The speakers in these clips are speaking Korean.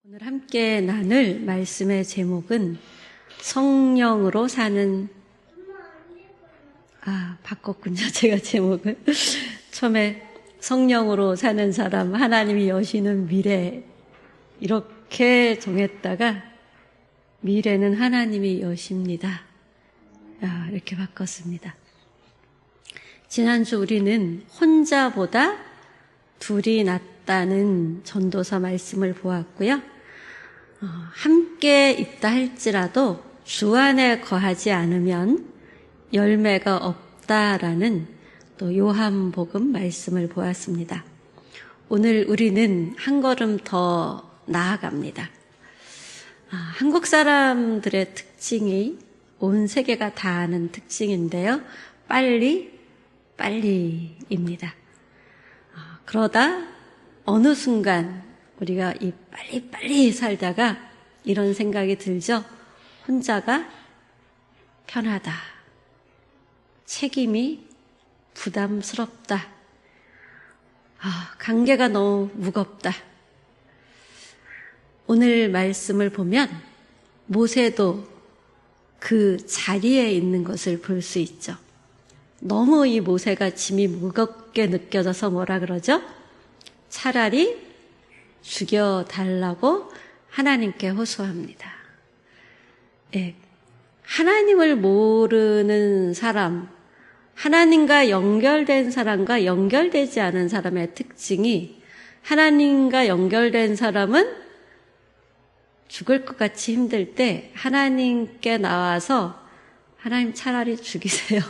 오늘 함께 나눌 말씀의 제목은 성령으로 사는 바꿨군요. 제가 제목을 처음에 성령으로 사는 사람, 하나님이 여시는 미래 이렇게 정했다가 미래는 하나님이 여십니다. 이렇게 바꿨습니다. 지난주 우리는 혼자보다 둘이 낫다는 전도서 말씀을 보았고요. 함께 있다 할지라도 주 안에 거하지 않으면 열매가 없다라는 또 요한복음 말씀을 보았습니다. 오늘 우리는 한 걸음 더 나아갑니다. 한국 사람들의 특징이 온 세계가 다 아는 특징인데요. 빨리입니다. 그러다 어느 순간 우리가 이 빨리 살다가 이런 생각이 들죠. 혼자가 편하다. 책임이 부담스럽다. 관계가 너무 무겁다. 오늘 말씀을 보면 모세도 그 자리에 있는 것을 볼 수 있죠. 너무 이 모세가 짐이 무겁게 느껴져서 뭐라 그러죠? 차라리 죽여달라고 하나님께 호소합니다. 하나님을 모르는 사람, 하나님과 연결된 사람과 연결되지 않은 사람의 특징이, 하나님과 연결된 사람은 죽을 것 같이 힘들 때 하나님께 나와서 하나님 차라리 죽이세요.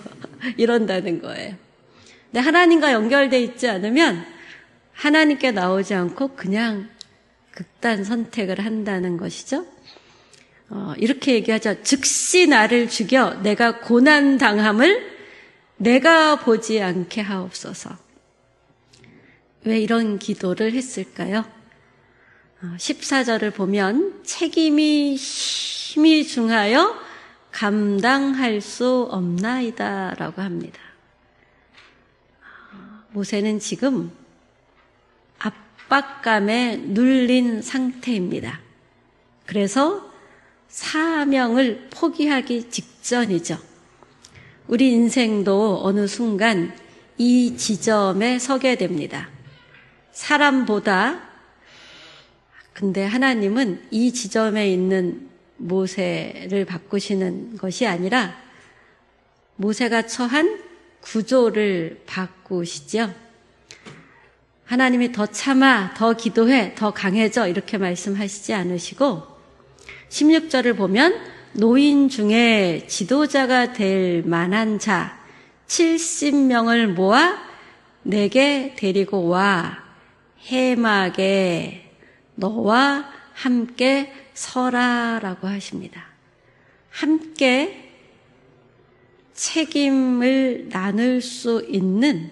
이런다는 거예요. 근데 하나님과 연결돼 있지 않으면 하나님께 나오지 않고 그냥 극단 선택을 한다는 것이죠. 이렇게 얘기하죠. 즉시 나를 죽여 내가 고난당함을 내가 보지 않게 하옵소서. 왜 이런 기도를 했을까요? 14절을 보면 책임이 힘이 중하여 감당할 수 없나이다 라고 합니다. 모세는 지금 압박감에 눌린 상태입니다. 그래서 사명을 포기하기 직전이죠. 우리 인생도 어느 순간 이 지점에 서게 됩니다. 사람보다, 근데 하나님은 이 지점에 있는 모세를 바꾸시는 것이 아니라 모세가 처한 구조를 바꾸시죠. 하나님이 더 참아, 더 기도해, 더 강해져 이렇게 말씀하시지 않으시고 16절을 보면 노인 중에 지도자가 될 만한 자 70명을 모아 내게 데리고 와 해막에 너와 함께 서라라고 하십니다. 함께 책임을 나눌 수 있는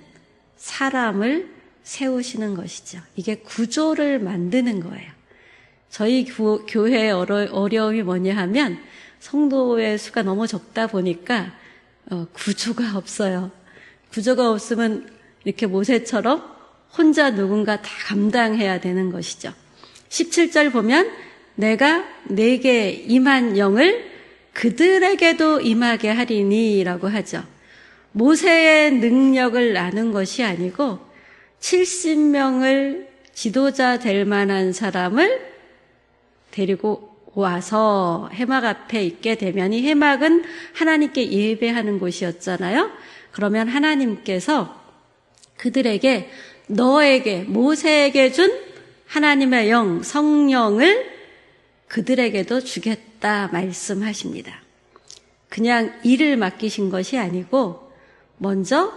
사람을 세우시는 것이죠. 이게 구조를 만드는 거예요. 저희 교회의 어려움이 뭐냐 하면 성도의 수가 너무 적다 보니까 구조가 없어요. 구조가 없으면 이렇게 모세처럼 혼자 누군가 다 감당해야 되는 것이죠. 17절 보면 내가 내게 임한 영을 그들에게도 임하게 하리니 라고 하죠. 모세의 능력을 나눈 것이 아니고 70명을 지도자 될 만한 사람을 데리고 와서 해막 앞에 있게 되면 이 해막은 하나님께 예배하는 곳이었잖아요. 그러면 하나님께서 그들에게 너에게 모세에게 준 하나님의 영 성령을 그들에게도 주겠다 말씀하십니다. 그냥 일을 맡기신 것이 아니고 먼저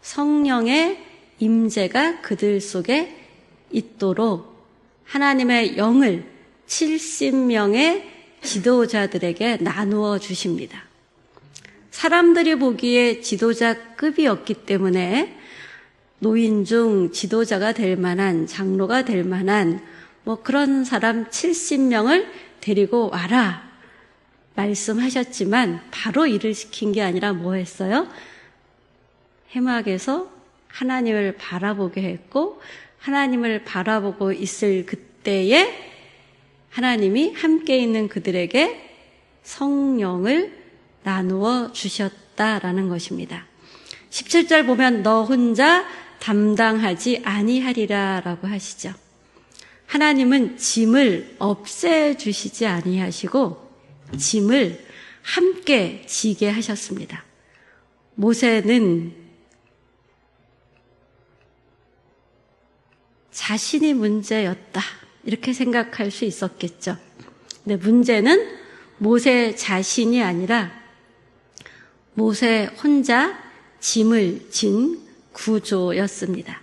성령의 임재가 그들 속에 있도록 하나님의 영을 70명의 지도자들에게 나누어 주십니다. 사람들이 보기에 지도자급이었기 때문에 노인 중 지도자가 될 만한, 장로가 될 만한 그런 사람 70명을 데리고 와라 말씀하셨지만 바로 일을 시킨 게 아니라 뭐 했어요? 해막에서 하나님을 바라보게 했고 하나님을 바라보고 있을 그때에 하나님이 함께 있는 그들에게 성령을 나누어 주셨다라는 것입니다. 17절 보면 너 혼자 담당하지 아니하리라 라고 하시죠. 하나님은 짐을 없애주시지 아니하시고 짐을 함께 지게 하셨습니다. 모세는 자신이 문제였다 이렇게 생각할 수 있었겠죠. 근데 문제는 모세 자신이 아니라 모세 혼자 짐을 진 구조였습니다.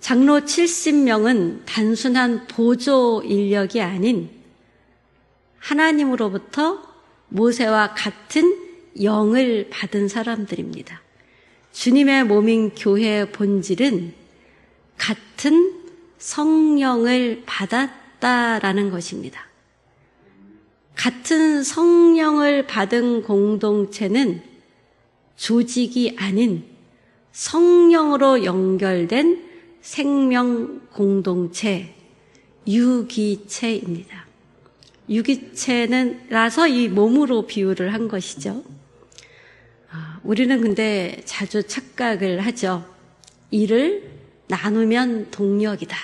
장로 70명은 단순한 보조 인력이 아닌 하나님으로부터 모세와 같은 영을 받은 사람들입니다. 주님의 몸인 교회의 본질은 같은 성령을 받았다라는 것입니다. 같은 성령을 받은 공동체는 조직이 아닌 성령으로 연결된 생명 공동체, 유기체입니다. 유기체는라서 이 몸으로 비유를 한 것이죠. 우리는 근데 자주 착각을 하죠. 일을 나누면 동력이다.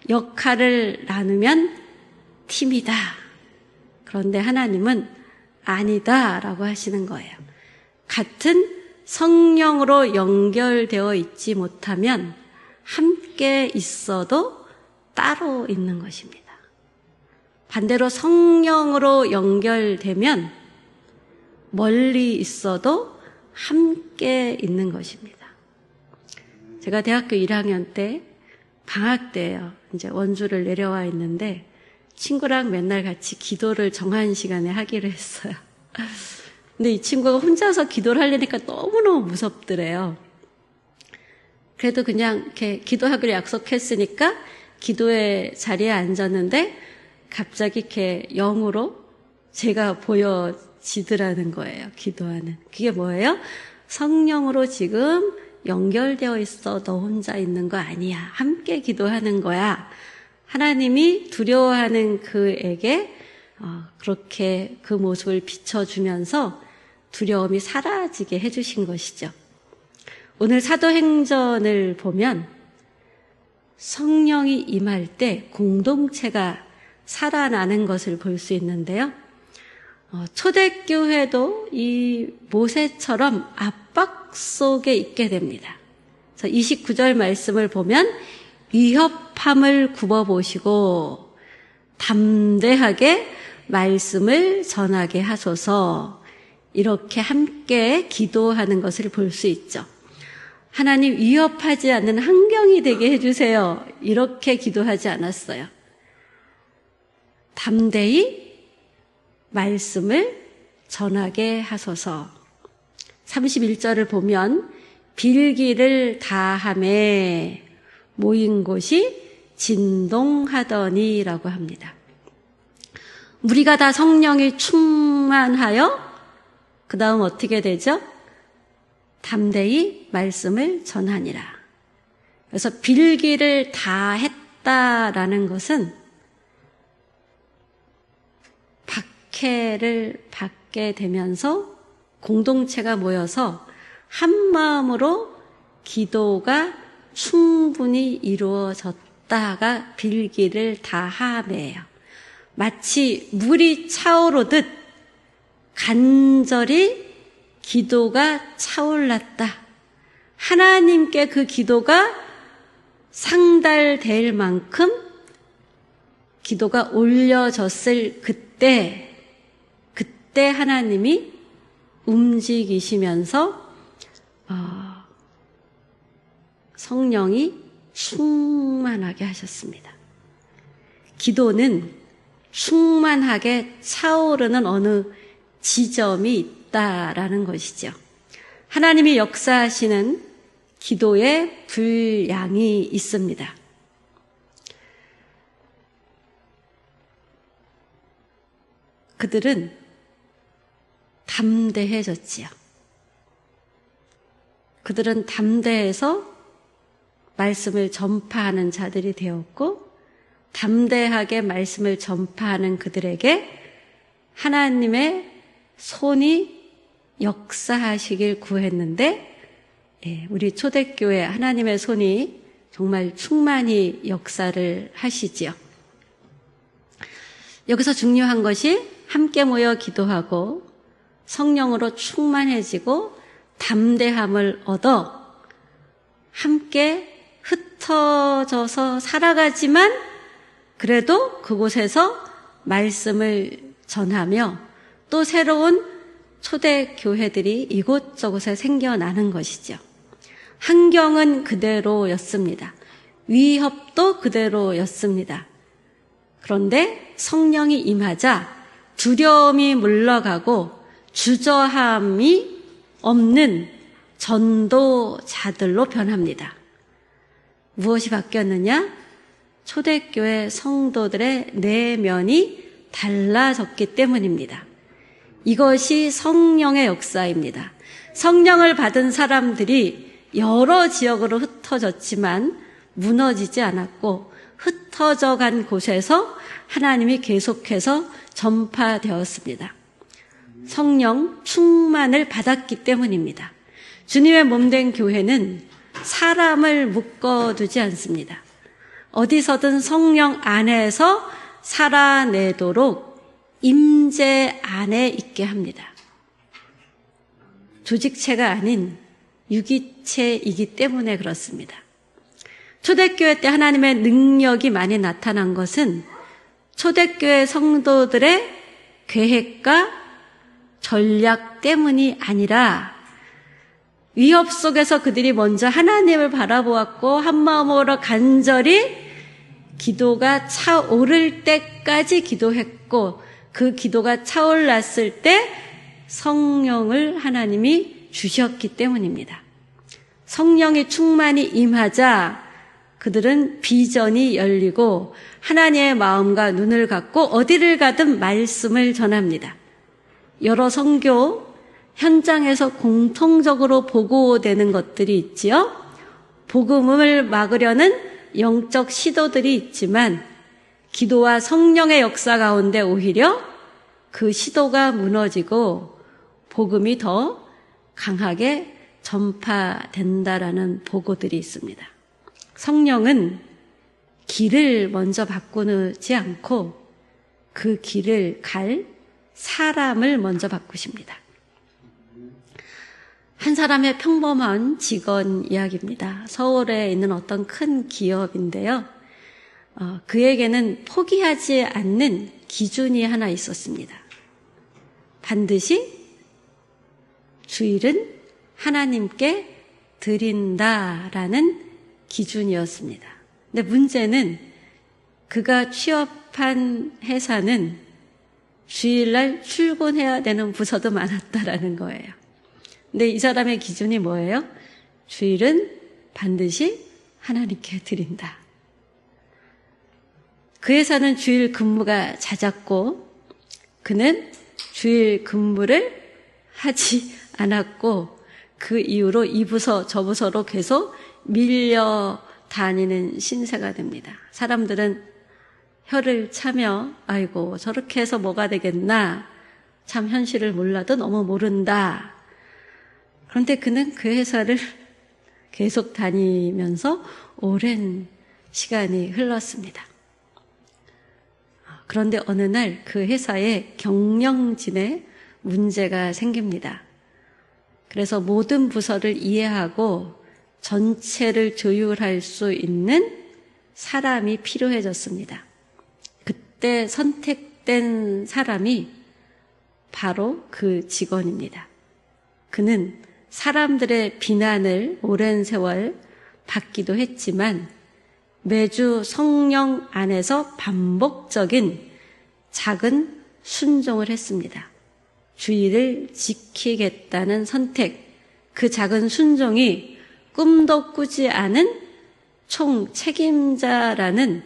역할을 나누면 팀이다. 그런데 하나님은 아니다라고 하시는 거예요. 같은 성령으로 연결되어 있지 못하면 함께 있어도 따로 있는 것입니다. 반대로 성령으로 연결되면 멀리 있어도 함께 있는 것입니다. 제가 대학교 1학년 때 방학 때예요. 이제 원주를 내려와 있는데 친구랑 맨날 같이 기도를 정한 시간에 하기로 했어요. 근데 이 친구가 혼자서 기도를 하려니까 너무너무 무섭더래요. 그래도 그냥 이렇게 기도하기로 약속했으니까 기도의 자리에 앉았는데 갑자기 이렇게 영으로 제가 보여지더라는 거예요. 기도하는. 그게 뭐예요? 성령으로 지금 연결되어 있어. 너 혼자 있는 거 아니야. 함께 기도하는 거야. 하나님이 두려워하는 그에게 그렇게 그 모습을 비춰주면서 두려움이 사라지게 해주신 것이죠. 오늘 사도행전을 보면 성령이 임할 때 공동체가 살아나는 것을 볼 수 있는데요. 초대교회도 이 모세처럼 압박 속에 있게 됩니다. 그래서 29절 말씀을 보면 위협함을 굽어보시고 담대하게 말씀을 전하게 하소서 이렇게 함께 기도하는 것을 볼 수 있죠. 하나님 위협하지 않는 환경이 되게 해주세요. 이렇게 기도하지 않았어요. 담대히 말씀을 전하게 하소서. 31절을 보면 빌기를 다하매 모인 곳이 진동하더니 라고 합니다. 우리가 다 성령이 충만하여 그 다음 어떻게 되죠? 담대히 말씀을 전하니라. 그래서 빌기를 다 했다라는 것은 박해를 받게 되면서 공동체가 모여서 한 마음으로 기도가 충분히 이루어졌다가 빌기를 다 하매요. 마치 물이 차오르듯 간절히 기도가 차올랐다. 하나님께 그 기도가 상달될 만큼 기도가 올려졌을 그때 하나님이 움직이시면서 성령이 충만하게 하셨습니다. 기도는 충만하게 차오르는 어느 지점이 있다라는 것이죠. 하나님이 역사하시는 기도의 분량이 있습니다. 그들은 담대해졌지요. 그들은 담대해서 말씀을 전파하는 자들이 되었고 담대하게 말씀을 전파하는 그들에게 하나님의 손이 역사하시길 구했는데, 우리 초대교회 하나님의 손이 정말 충만히 역사를 하시지요. 여기서 중요한 것이 함께 모여 기도하고 성령으로 충만해지고 담대함을 얻어 함께 흩어져서 살아가지만 그래도 그곳에서 말씀을 전하며 또 새로운 초대교회들이 이곳저곳에 생겨나는 것이죠. 환경은 그대로였습니다. 위협도 그대로였습니다. 그런데 성령이 임하자 두려움이 물러가고 주저함이 없는 전도자들로 변합니다. 무엇이 바뀌었느냐? 초대교회 성도들의 내면이 달라졌기 때문입니다. 이것이 성령의 역사입니다. 성령을 받은 사람들이 여러 지역으로 흩어졌지만 무너지지 않았고 흩어져 간 곳에서 하나님이 계속해서 전파되었습니다. 성령 충만을 받았기 때문입니다. 주님의 몸된 교회는 사람을 묶어두지 않습니다. 어디서든 성령 안에서 살아내도록 임재 안에 있게 합니다. 조직체가 아닌 유기체이기 때문에 그렇습니다. 초대교회 때 하나님의 능력이 많이 나타난 것은 초대교회 성도들의 계획과 전략 때문이 아니라 위협 속에서 그들이 먼저 하나님을 바라보았고 한마음으로 간절히 기도가 차오를 때까지 기도했고 그 기도가 차올랐을 때 성령을 하나님이 주셨기 때문입니다. 성령이 충만히 임하자 그들은 비전이 열리고 하나님의 마음과 눈을 갖고 어디를 가든 말씀을 전합니다. 여러 선교 현장에서 공통적으로 보고되는 것들이 있지요. 복음을 막으려는 영적 시도들이 있지만 기도와 성령의 역사 가운데 오히려 그 시도가 무너지고 복음이 더 강하게 전파된다라는 보고들이 있습니다. 성령은 길을 먼저 바꾸지 않고 그 길을 갈 사람을 먼저 바꾸십니다. 한 사람의 평범한 직원 이야기입니다. 서울에 있는 어떤 큰 기업인데요. 그에게는 포기하지 않는 기준이 하나 있었습니다. 반드시 주일은 하나님께 드린다라는 기준이었습니다. 근데 문제는 그가 취업한 회사는 주일날 출근해야 되는 부서도 많았다라는 거예요. 근데 이 사람의 기준이 뭐예요? 주일은 반드시 하나님께 드린다. 그 회사는 주일 근무가 잦았고 그는 주일 근무를 하지 않았고 그 이후로 이 부서 저 부서로 계속 밀려 다니는 신세가 됩니다. 사람들은 혀를 차며 아이고 저렇게 해서 뭐가 되겠나, 참 현실을 몰라도 너무 모른다. 그런데 그는 그 회사를 계속 다니면서 오랜 시간이 흘렀습니다. 그런데 어느 날 그 회사에 경영진에 문제가 생깁니다. 그래서 모든 부서를 이해하고 전체를 조율할 수 있는 사람이 필요해졌습니다. 그때 선택된 사람이 바로 그 직원입니다. 그는 사람들의 비난을 오랜 세월 받기도 했지만 매주 성령 안에서 반복적인 작은 순종을 했습니다. 주의를 지키겠다는 선택, 그 작은 순종이 꿈도 꾸지 않은 총책임자라는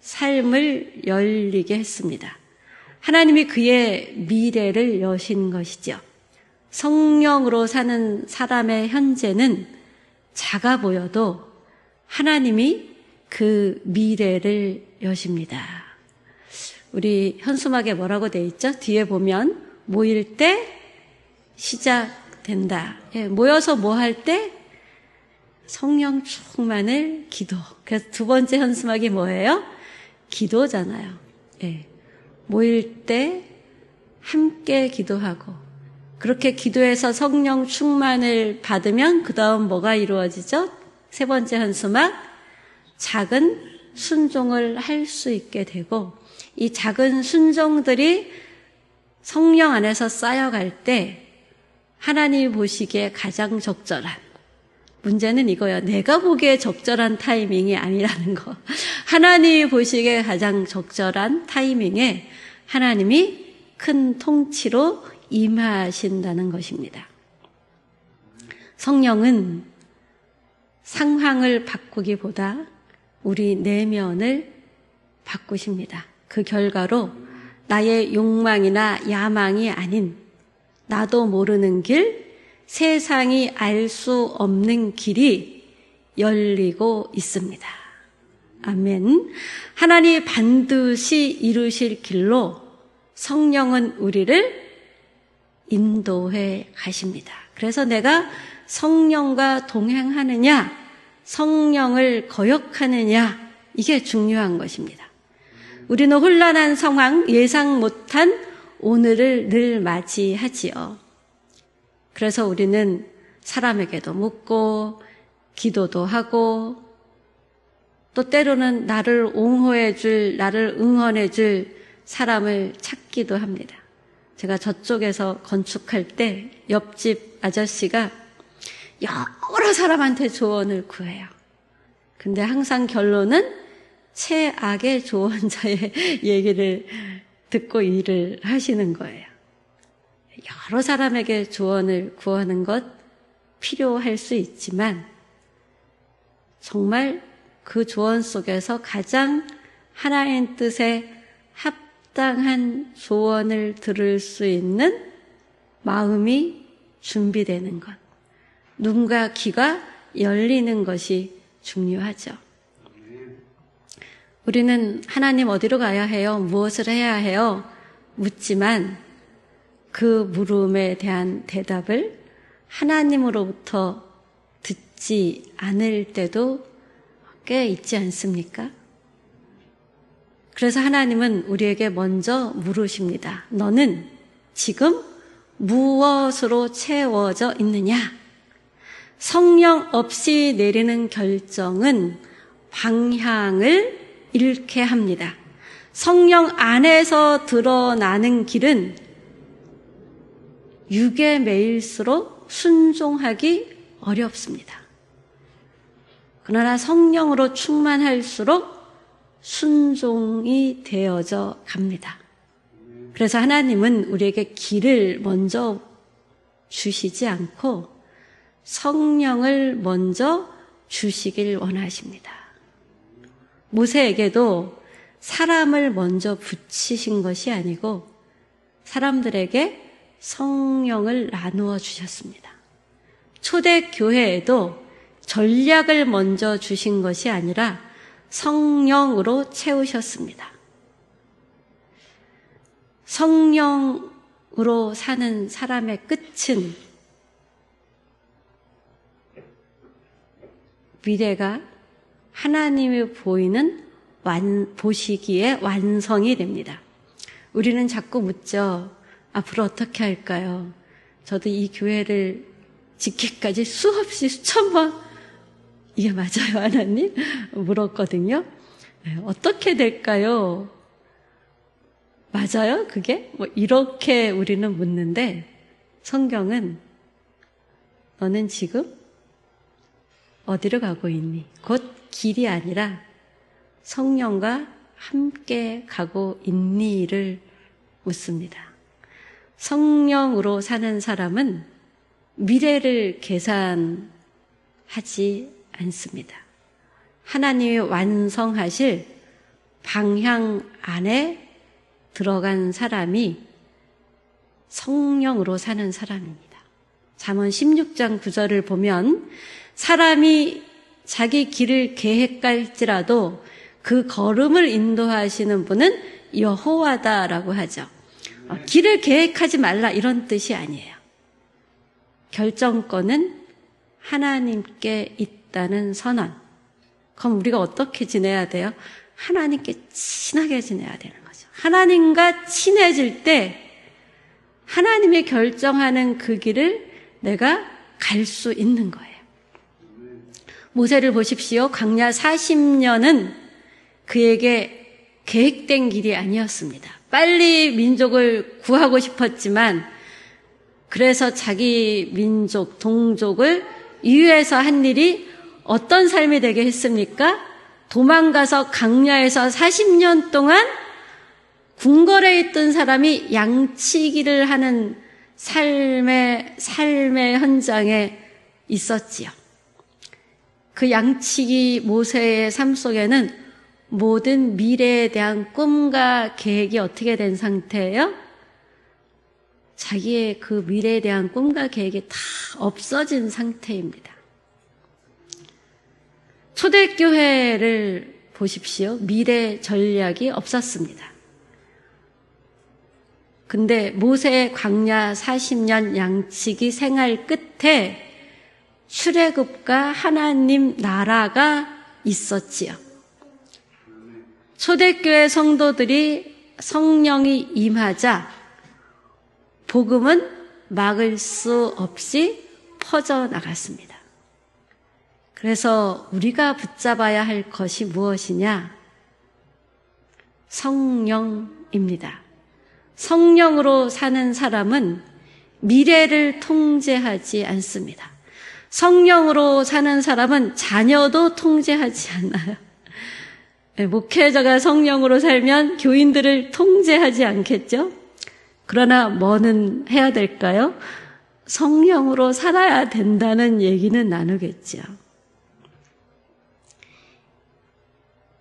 삶을 열리게 했습니다. 하나님이 그의 미래를 여신 것이죠. 성령으로 사는 사람의 현재는 작아 보여도 하나님이 그 미래를 여십니다. 우리 현수막에 뭐라고 돼 있죠? 뒤에 보면 모일 때 시작된다. 예, 모여서 뭐 할 때? 성령 충만을 기도. 그래서 두 번째 현수막이 뭐예요? 기도잖아요. 예, 모일 때 함께 기도하고 그렇게 기도해서 성령 충만을 받으면 그 다음 뭐가 이루어지죠? 세 번째 현수막, 작은 순종을 할 수 있게 되고 이 작은 순종들이 성령 안에서 쌓여갈 때 하나님이 보시기에 가장 적절한, 문제는 이거예요. 내가 보기에 적절한 타이밍이 아니라는 거. 하나님이 보시기에 가장 적절한 타이밍에 하나님이 큰 통치로 임하신다는 것입니다. 성령은 상황을 바꾸기보다 우리 내면을 바꾸십니다. 그 결과로 나의 욕망이나 야망이 아닌 나도 모르는 길, 세상이 알 수 없는 길이 열리고 있습니다. 아멘. 하나님이 반드시 이루실 길로 성령은 우리를 인도해 가십니다. 그래서 내가 성령과 동행하느냐, 성령을 거역하느냐, 이게 중요한 것입니다. 우리는 혼란한 상황, 예상 못한 오늘을 늘 맞이하지요. 그래서 우리는 사람에게도 묻고 기도도 하고 또 때로는 나를 옹호해 줄, 나를 응원해 줄 사람을 찾기도 합니다. 제가 저쪽에서 건축할 때 옆집 아저씨가 여러 사람한테 조언을 구해요. 근데 항상 결론은 최악의 조언자의 얘기를 듣고 일을 하시는 거예요. 여러 사람에게 조언을 구하는 것 필요할 수 있지만 정말 그 조언 속에서 가장 하나님 뜻에 합당한 조언을 들을 수 있는 마음이 준비되는 것, 눈과 귀가 열리는 것이 중요하죠. 우리는 하나님 어디로 가야 해요? 무엇을 해야 해요? 묻지만 그 물음에 대한 대답을 하나님으로부터 듣지 않을 때도 꽤 있지 않습니까? 그래서 하나님은 우리에게 먼저 물으십니다. 너는 지금 무엇으로 채워져 있느냐? 성령 없이 내리는 결정은 방향을 잃게 합니다. 성령 안에서 드러나는 길은 육에 매일수록 순종하기 어렵습니다. 그러나 성령으로 충만할수록 순종이 되어져 갑니다. 그래서 하나님은 우리에게 길을 먼저 주시지 않고 성령을 먼저 주시길 원하십니다. 모세에게도 사람을 먼저 붙이신 것이 아니고 사람들에게 성령을 나누어 주셨습니다. 초대교회에도 전략을 먼저 주신 것이 아니라 성령으로 채우셨습니다. 성령으로 사는 사람의 끝은 미래가 하나님이 보시기에 완성이 됩니다. 우리는 자꾸 묻죠. 앞으로 어떻게 할까요? 저도 이 교회를 짓기까지 수없이 수천 번 이게 맞아요, 하나님? 물었거든요. 어떻게 될까요? 맞아요, 그게? 이렇게 우리는 묻는데 성경은 너는 지금 어디로 가고 있니? 곧 길이 아니라 성령과 함께 가고 있니를 묻습니다. 성령으로 사는 사람은 미래를 계산하지 않습니다. 하나님이 완성하실 방향 안에 들어간 사람이 성령으로 사는 사람입니다. 잠언 16장 9절을 보면 사람이 자기 길을 계획할지라도 그 걸음을 인도하시는 분은 여호와다라고 하죠. 길을 계획하지 말라 이런 뜻이 아니에요. 결정권은 하나님께 있다는 선언. 그럼 우리가 어떻게 지내야 돼요? 하나님께 친하게 지내야 되는 거죠. 하나님과 친해질 때 하나님이 결정하는 그 길을 내가 갈 수 있는 거예요. 모세를 보십시오. 광야 40년은 그에게 계획된 길이 아니었습니다. 빨리 민족을 구하고 싶었지만 그래서 자기 민족, 동족을 이유해서 한 일이 어떤 삶이 되게 했습니까? 도망가서 광야에서 40년 동안 궁궐에 있던 사람이 양치기를 하는 삶의 현장에 있었지요. 그 양치기 모세의 삶 속에는 모든 미래에 대한 꿈과 계획이 어떻게 된 상태예요? 자기의 그 미래에 대한 꿈과 계획이 다 없어진 상태입니다. 초대교회를 보십시오. 미래 전략이 없었습니다. 근데 모세의 광야 40년 양치기 생활 끝에 출애굽과 하나님 나라가 있었지요. 초대교회 성도들이 성령이 임하자 복음은 막을 수 없이 퍼져나갔습니다. 그래서 우리가 붙잡아야 할 것이 무엇이냐? 성령입니다. 성령으로 사는 사람은 미래를 통제하지 않습니다. 성령으로 사는 사람은 자녀도 통제하지 않아요. 목회자가 성령으로 살면 교인들을 통제하지 않겠죠? 그러나 뭐는 해야 될까요? 성령으로 살아야 된다는 얘기는 나누겠죠.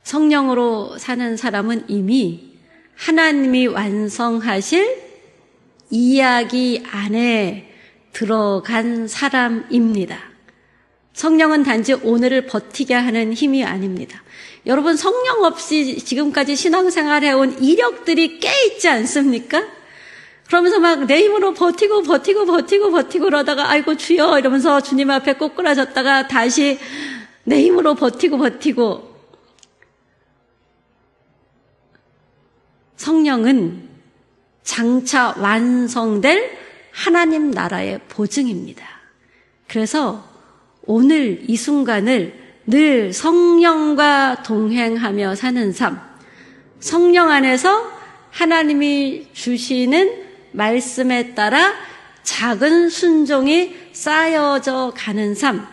성령으로 사는 사람은 이미 하나님이 완성하실 이야기 안에 들어간 사람입니다. 성령은 단지 오늘을 버티게 하는 힘이 아닙니다. 여러분, 성령 없이 지금까지 신앙생활 해온 이력들이 꽤 있지 않습니까? 그러면서 막 내 힘으로 버티고 그러다가 아이고 주여 이러면서 주님 앞에 꼬꾸라졌다가 다시 내 힘으로 버티고 성령은 장차 완성될 하나님 나라의 보증입니다. 그래서 오늘 이 순간을 늘 성령과 동행하며 사는 삶, 성령 안에서 하나님이 주시는 말씀에 따라 작은 순종이 쌓여져 가는 삶,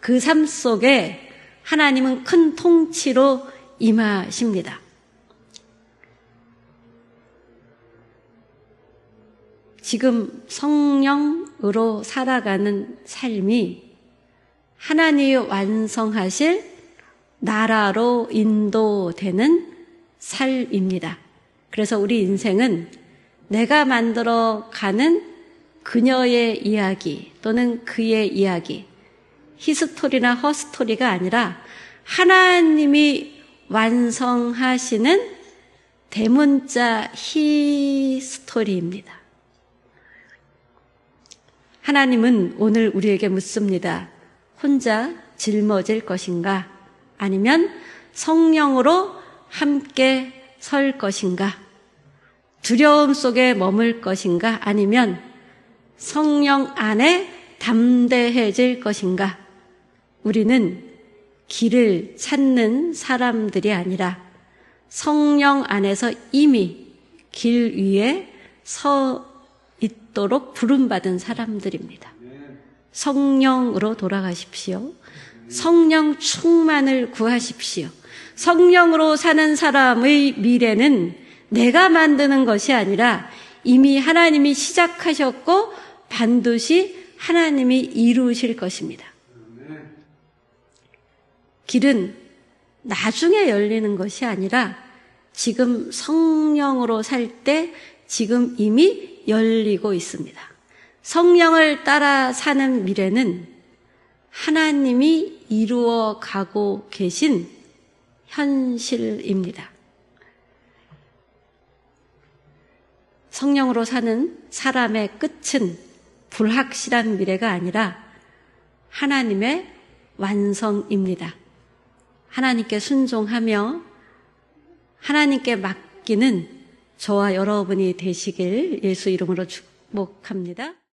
그 삶 속에 하나님은 큰 통치로 임하십니다. 지금 성령으로 살아가는 삶이 하나님이 완성하실 나라로 인도되는 삶입니다. 그래서 우리 인생은 내가 만들어가는 그녀의 이야기 또는 그의 이야기, 히스토리나 허스토리가 아니라 하나님이 완성하시는 대문자 히스토리입니다. 하나님은 오늘 우리에게 묻습니다. 혼자 짊어질 것인가? 아니면 성령으로 함께 설 것인가? 두려움 속에 머물 것인가? 아니면 성령 안에 담대해질 것인가? 우리는 길을 찾는 사람들이 아니라 성령 안에서 이미 길 위에 서 있도록 부름받은 사람들입니다. 성령으로 돌아가십시오. 성령 충만을 구하십시오. 성령으로 사는 사람의 미래는 내가 만드는 것이 아니라 이미 하나님이 시작하셨고 반드시 하나님이 이루실 것입니다. 길은 나중에 열리는 것이 아니라 지금 성령으로 살 때 지금 이미 열리고 있습니다. 성령을 따라 사는 미래는 하나님이 이루어 가고 계신 현실입니다. 성령으로 사는 사람의 끝은 불확실한 미래가 아니라 하나님의 완성입니다. 하나님께 순종하며 하나님께 맡기는 저와 여러분이 되시길 예수 이름으로 축복합니다.